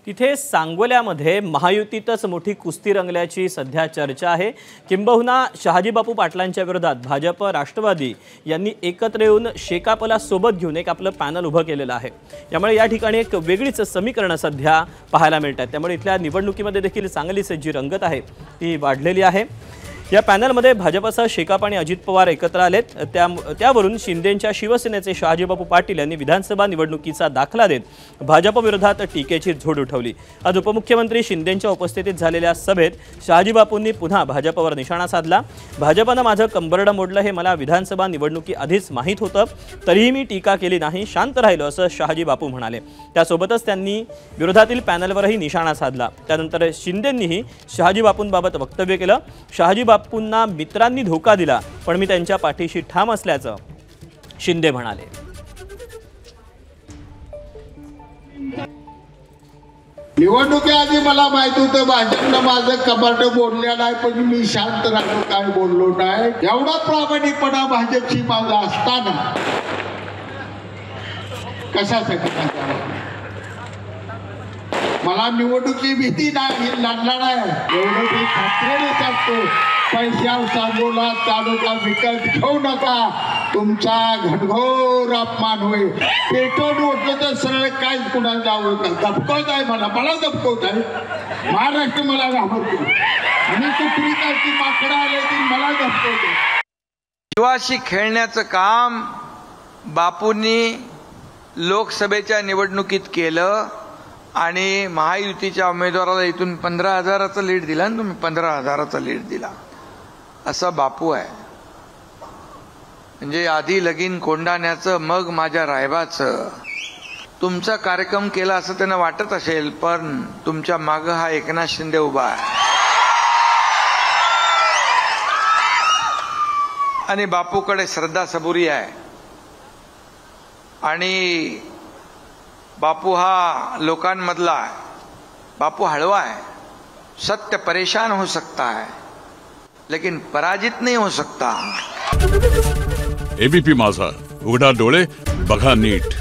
तिथे सांगोल्यामध्ये महायुतीतच मोठी कुस्ती रंगल्याची सध्या चर्चा आहे। किंबहुना शहाजी बापू पाटलांच्या विरोधात भाजप राष्ट्रवादी यांनी एकत्र येऊन शेकापला सोबत घेऊन एक आपलं पॅनल उभं केलेलं आहे। त्यामुळे या ठिकाणी एक वेगळीच समीकरण सध्या पाहायला मिळतात। त्यामुळे इथल्या निवडणुकीमध्ये देखील चांगलीच जी रंगत आहे ती वाढलेली आहे। या पॅनलमध्ये भाजपचा शेकाप आणि अजित पवार एकत्र आलेत। त्यावरून शिंदेंच्या शिवसेनेचे शहाजी बापू पाटील यांनी विधानसभा निवडणुकीचा दाखला देत भाजप विरोधात टीकेची झोड उठवली। आज उपमुख्यमंत्री शिंदेंच्या उपस्थितीत झालेल्या सभेत शहाजी बापूंनी पुन्हा भाजपवर निशाणा साधला। भाजपने माझं कंबरडं मोडलं हे मला विधानसभा निवडणुकी आधीच माहीत होतं, तरीही मी टीका केली नाही, शांत राहिलो असं शहाजी बापू म्हणाले। त्यासोबतच त्यांनी विरोधातील पॅनलवरही निशाणा साधला। त्यानंतर शिंदेंनीही शहाजी बापूंबाबत वक्तव्य केलं। शहाजी बापूंना मित्रांनी धोका दिला, पण मी त्यांच्या पाठीशी ठाम असल्याचं शिंदे म्हणाले। निवडणुकीआधी मला माहित होतं भाजपनं माझं कपाट बोललेलं आहे, पण मी शांत राहिलो, काय बोललो नाही। एवढा प्रामाणिकपणा भाजपशी माझा असताना कशासाठी मला निवडणुकी भीती नाही, लढणार आहे एवढं मी खात्रीने सांगतो। पैशावर सांगोला तालुका विकत घेऊ नका, तुमचा घनघोर अपमान होईल। पेटवून उठलं तर सरळ काय कुणाला जावं दबकवत आहे, मला दबकवत आहे। महाराष्ट्र मला घाबरतो आणि सुप्रीकाची माकडं आले ती मला दबकवतो। जीवाशी खेळण्याचं काम बापूंनी लोकसभेच्या निवडणुकीत केलं आणि महायुतीच्या उमेदवाराला इथून 15,000चं लीड दिला ना तुम्ही, 15,000चा लीड दिला। असं बापू आहे, म्हणजे आधी लगीन कोंडाण्याचं मग माझ्या रायबाचं। तुमचा कार्यक्रम केला असं त्यांना वाटत असेल, पण तुमच्या मागं हा एकनाथ शिंदे उभा आहे आणि बापूकडे श्रद्धा सबुरी आहे। आणि बापू हा लोकांमधला आहे, बापू हळवा है, सत्य परेशान हो सकता है लेकिन पराजित नहीं हो सकता। एबीपी माझा, उघडा डोळे बघा नीट।